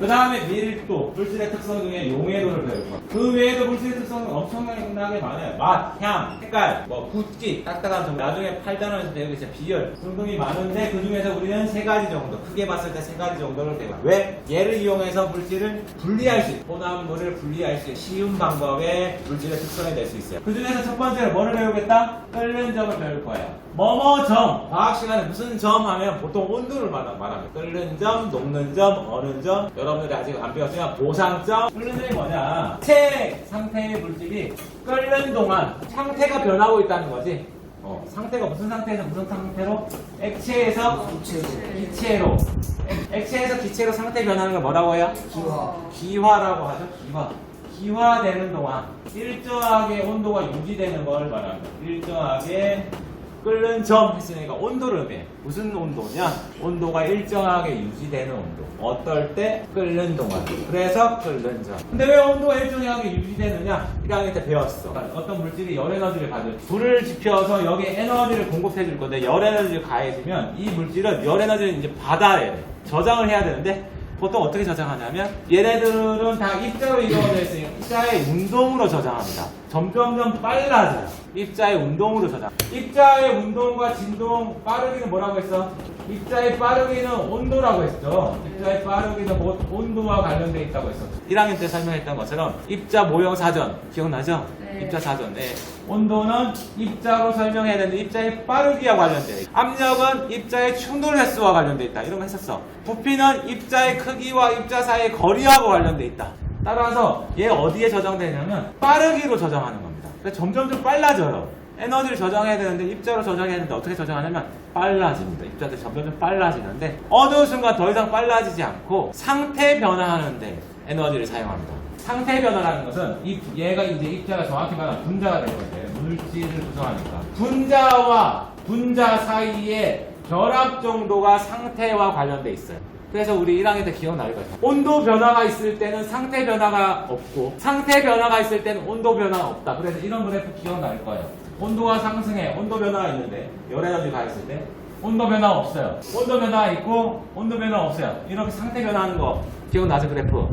그 다음에 밀도, 물질의 특성 중에 용해도를 배울 거야. 그 외에도 물질의 특성은 엄청나게 많아요. 맛, 향, 색깔, 뭐 굵기, 딱딱한 점. 나중에 8단원에서 배우게 진짜 비열 등등이 많은데 그 중에서 우리는 3가지 정도, 크게 봤을 때 3가지 정도를 배워요. 왜? 얘를 이용해서 물질을 분리할 수 있어요. 혼합물을 분리할 수 있는 쉬운 방법에 물질의 특성을 낼 수 있어요. 그 중에서 첫 번째로 뭐를 배우겠다? 끓는 점을 배울 거예요. 뭐뭐점, 과학 시간에 무슨 점 하면 보통 온도를 말합니다. 끓는 점, 녹는 점, 어는 점. 여러분들이 아직 안 배웠으면 보상점. 끓는 점이 뭐냐? 액체 상태의 물질이 끓는 동안 상태가 변하고 있다는 거지. 상태가 무슨 상태에서 무슨 상태로? 액체에서 기체로. 액체에서 기체로 상태 변하는 걸 뭐라고 해요? 기화라고 하죠. 기화되는 동안 일정하게 온도가 유지되는 걸 말합니다. 일정하게 끓는 점 했으니까 온도를 배. 무슨 온도냐? 온도가 일정하게 유지되는 온도. 어떨 때? 끓는 동안. 그래서 끓는 점. 근데 왜 온도가 일정하게 유지되느냐? 1학년 때 배웠어. 어떤 물질이 열 에너지를 가져. 불을 지펴서 여기에 에너지를 공급해 줄 건데 열 에너지를 가해주면 이 물질은 열 에너지를 이제 받아야 돼. 저장을 해야 되는데 보통 어떻게 저장하냐면 얘네들은 다 입자로 이루어져 있으니까 입자의 운동으로 저장합니다. 점점점 빨라져요. 입자의 운동으로 저장. 입자의 운동과 진동 빠르기는 뭐라고 했어? 입자의 빠르기는 온도라고 했죠. 입자의 빠르기는 온도와 관련돼 있다고 했어. 1학년 때 설명했던 것처럼 입자 모형 사전 기억나죠? 네. 입자 사전. 네. 온도는 입자로 설명해야 되는데 입자의 빠르기와 관련돼 있다. 압력은 입자의 충돌 횟수와 관련돼 있다. 이런 거 했었어. 부피는 입자의 크기와 입자 사이의 거리하고 관련돼 있다. 따라서 얘 어디에 저장되냐면 빠르기로 저장하는 겁니다. 그래서 점점 빨라져요. 에너지를 저장해야 되는데 입자로 저장해야 되는데 어떻게 저장하냐면 빨라집니다. 입자들이 점점 빨라지는데 어느 순간 더 이상 빨라지지 않고 상태 변화하는데 에너지를 사용합니다. 상태 변화라는 것은 얘가 이제 입자가 정확히 말하면 분자가 되는 건데 물질을 구성하니까 분자와 분자 사이의 결합 정도가 상태와 관련돼 있어요. 그래서 우리 1학년 때 기억날 거예요. 온도 변화가 있을 때는 상태 변화가 없고 상태 변화가 있을 때는 온도 변화가 없다. 그래서 이런 그래프 기억날 거예요. 온도가 상승해. 온도 변화가 있는데 열 에너지가 있을 때 온도 변화가 없어요. 온도 변화가 있고 온도 변화가 없어요. 이렇게 상태 변화하는 거 기억나죠? 그래프.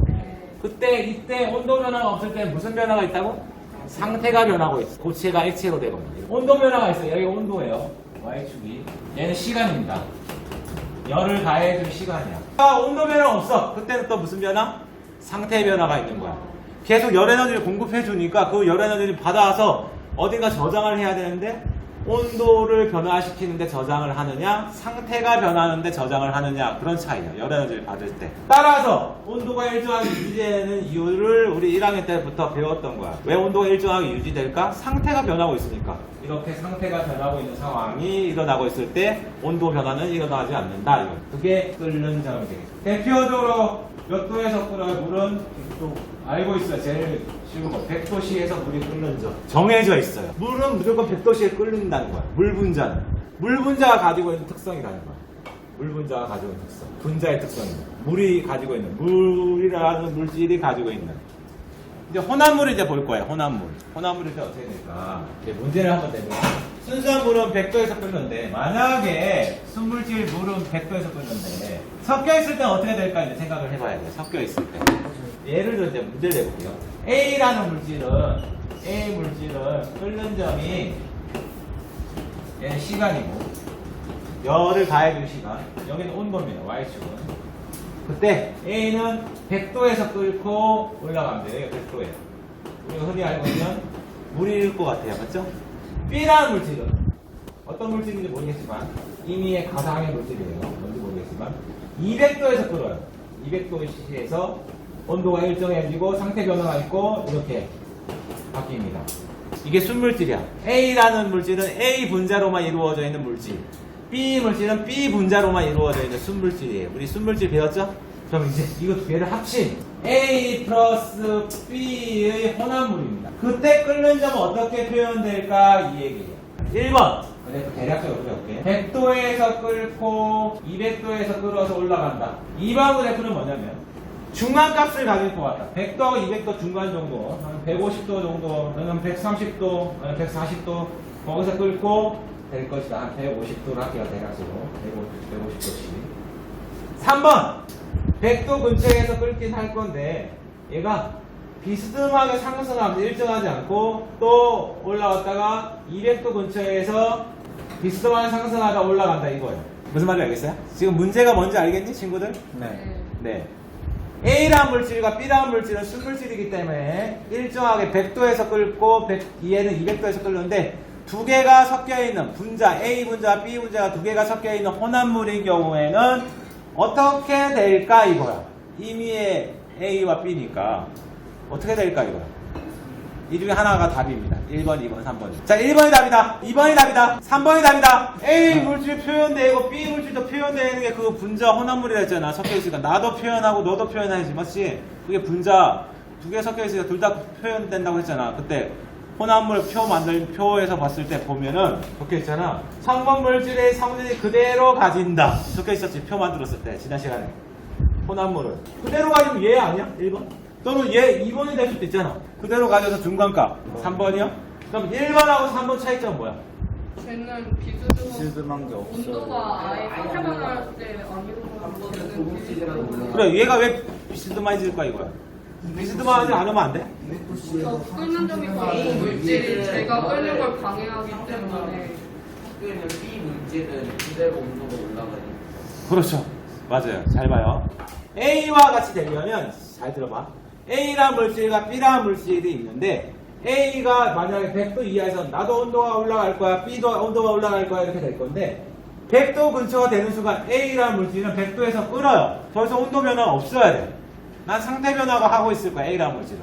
이때 온도 변화가 없을 때 무슨 변화가 있다고? 상태가 변하고 있어. 고체가 액체로 되고. 온도 변화가 있어요. 여기 온도예요. Y축이. 얘는 시간입니다. 열을 가해줄 시간이야. 온도 변화 없어. 그때는 또 무슨 변화? 상태 변화가 있는 거야. 계속 열 에너지를 공급해주니까 그 열 에너지를 받아서 어딘가 저장을 해야 되는데 온도를 변화시키는데 저장을 하느냐 상태가 변하는데 저장을 하느냐 그런 차이예요. 열 에너지를 받을 때. 따라서 온도가 일정하게 유지되는 이유를 우리 1학년 때부터 배웠던 거야. 왜 온도가 일정하게 유지될까? 상태가 변하고 있으니까. 이렇게 상태가 변하고 있는 상황이 일어나고 있을 때 온도 변화는 일어나지 않는다. 이거. 그게 끓는 점이 되겠죠. 대표적으로 몇 도에서 끓어요? 물은 100도. 알고 있어요. 제일 쉬운 거. 100도씨에서 물이 끓는 점. 정해져 있어요. 물은 무조건 100도씨에 끓는다는 거야. 물 분자는. 물 분자가 가지고 있는 특성이라는 거야. 물 분자가 가지고 있는 특성. 분자의 특성입니다. 물이 가지고 있는. 물이라는 물질이 가지고 있는. 이제 혼합물을 이제 볼 거예요. 혼합물이 이제 어떻게 될까? 이제 문제를 한번 내볼게요. 순수한 물은 100도에서 끓는데 만약에 순물질 물은 100도에서 끓는데 섞여 있을 때는 어떻게 될까 이제 생각을 해봐야 돼요. 섞여 있을 때. 예를 들어 이제 문제를 내볼게요. A라는 물질은 끓는 점이 얘는 시간이고 열을 가해줄 시간. 여기는 온도입니다. Y축은. 그때 A는 100도에서 끓고 올라가면 돼요. 100도에. 우리가 흔히 알고 있는 물일 것 같아요. 맞죠? B라는 물질은 어떤 물질인지 모르겠지만 이미의 가상의 물질이에요. 뭔지 모르겠지만 200도에서 끓어요. 200도에서 온도가 일정해지고 상태 변화가 있고 이렇게 바뀝니다. 이게 순물질이야. A라는 물질은 A 분자로만 이루어져 있는 물질. B 물질은 B 분자로만 이루어져 있는 순물질이에요. 우리 순물질 배웠죠? 그럼 이제 이거 두 개를 합친 A 플러스 B의 혼합물입니다. 그때 끓는 점은 어떻게 표현될까? 이 얘기예요. 1번. 그래서 대략적으로 배울게. 100도에서 끓고 200도에서 끓어서 올라간다. 2번 그래프는 뭐냐면 중간값을 가질 것 같다. 100도, 200도 중간 정도, 한 150도 정도, 또는 130도, 140도 거기서 끓고 될 것이다. 한 150도로 할게요. 대략적으로 150도씩. 3번 100도 근처에서 끓긴 할 건데 얘가 비스듬하게 상승하면서 일정하지 않고 또 올라왔다가 200도 근처에서 비스듬하게 상승하다 올라간다 이거예요. 무슨 말인지 알겠어요? 지금 문제가 뭔지 알겠니 친구들? 네. A라는 물질과 B라는 물질은 순물질이기 때문에 일정하게 100도에서 끓고 얘는 200도에서 끓는데 두 개가 섞여 있는 분자 A 분자와 B 분자가 두 개가 섞여 있는 혼합물인 경우에는 어떻게 될까 이거야. 임의의 A와 B니까 어떻게 될까 이거야. 이 중에 하나가 답입니다. 1번, 2번, 3번. 자, 1번이 답이다. 2번이 답이다. 3번이 답이다. A 물질 표현되고 B 물질도 표현되는 게 그 분자 혼합물이라 했잖아. 섞여 있으니까 나도 표현하고 너도 표현해야지. 맞지? 그게 분자 두 개 섞여 있으니까 둘 다 표현된다고 했잖아. 그때 혼합물 표 만들 표에서 봤을 때 보면은 적혀 있잖아. 성분 물질의 성질이 그대로 가진다. 적혀 있었지. 표 만들었을 때 지난 시간에. 혼합물을 그대로 가지면 얘 아니야? 1번? 또는 얘 2번이 될 수도 있잖아. 그대로 가져서 중간값 3번이요? 그럼 1번하고 3번 차이점 뭐야? 쟤는 비스듬한 게 없어. 온도가 아예 상태 변화할 때 아니고 쟤는 비스듬한. 그래 얘가 왜 비스듬해질까 이거야? 비스듬하지 않으면 안 돼? 더 끓는 점이 많고 물질이 제가 끓는 걸 방해하기 때문에. 그러면 B 문제는 그대로 온도가 올라가니까. 그렇죠. 맞아요. 잘 봐요. A와 같이 되려면 잘 들어봐. A라는 물질과 B라는 물질이 있는데 A가 만약에 100도 이하에서 나도 온도가 올라갈 거야, B도 온도가 올라갈 거야 이렇게 될 건데 100도 근처가 되는 순간 A라는 물질은 100도에서 끓어요. 더 이상 온도 변화가 없어야 돼. 난 상태 변화가 하고 있을 거야, A라는 물질은.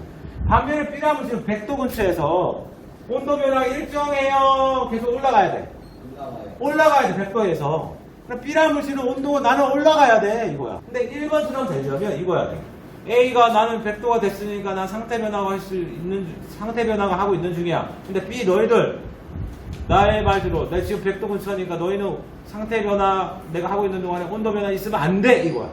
반면에 B라는 물질은 100도 근처에서 온도 변화가 일정해요. 계속 올라가야 돼. 올라가야 돼, 100도에서. 그럼 B라는 물질은 온도가 나는 올라가야 돼, 이거야. 근데 1번처럼 되려면 이거야 돼. A가 나는 100도가 됐으니까 난 상태 변화가 할 수 있는, 상태 변화가 하고 있는 중이야. 근데 B 너희들, 나의 말대로, 내가 지금 100도 근처니까 너희는 상태 변화, 내가 하고 있는 동안에 온도 변화 있으면 안 돼, 이거야.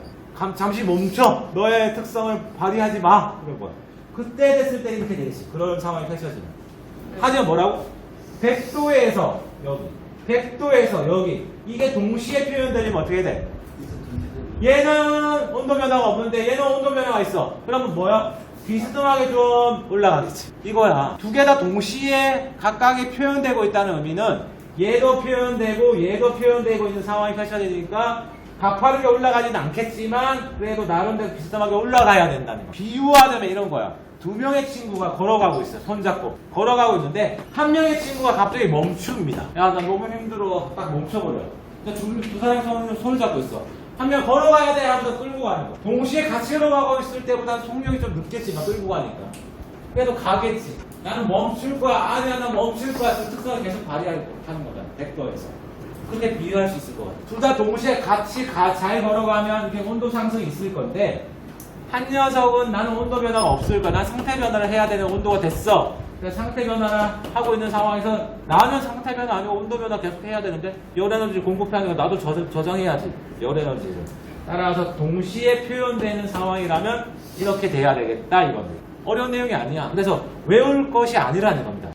잠시 멈춰. 너의 특성을 발휘하지 마. 그런 거야. 그때 됐을 때 이렇게 되겠지. 그런 상황이 펼쳐지면. 하지만 뭐라고? 100도에서 여기, 100도에서 여기. 이게 동시에 표현되면 어떻게 돼? 얘는 온도 변화가 없는데 얘는 온도 변화가 있어. 그러면 뭐야? 비스듬하게 좀 올라가겠지. 이거야. 두 개 다 동시에 각각이 표현되고 있다는 의미는 얘도 표현되고 얘도 표현되고 있는 상황이 펼쳐지니까 가파르게 올라가지는 않겠지만 그래도 나름대로 비스듬하게 올라가야 된다는 거야. 비유하자면 이런 거야. 두 명의 친구가 걸어가고 있어. 손잡고 걸어가고 있는데 한 명의 친구가 갑자기 멈춥니다. 야, 나 너무 힘들어. 딱 멈춰버려. 두 사람이 손을 잡고 있어. 한 명 걸어가야 돼 하면서 끌고 가는 거. 동시에 같이 걸어가고 있을 때보다 속력이 좀 늦겠지만 끌고 가니까. 그래도 가겠지. 나는 멈출 거야. 아니야, 나 멈출 거야. 그 특성을 계속 발휘하는 거다. 100도에서. 그렇게 비유할 수 있을 것 같아. 둘 다 동시에 같이 잘 걸어가면 이렇게 온도 상승이 있을 건데 한 녀석은 나는 온도 변화가 없을 거야. 난 상태 변화를 해야 되는 온도가 됐어. 그래서 상태 변화를 하고 있는 상황에서 나는 상태 변화 아니고 온도 변화 계속 해야 되는데 열 에너지 공급하니까 나도 저장해야지. 열 에너지를. 따라서 동시에 표현되는 상황이라면 이렇게 돼야 되겠다 이겁니다. 어려운 내용이 아니야. 그래서 외울 것이 아니라는 겁니다.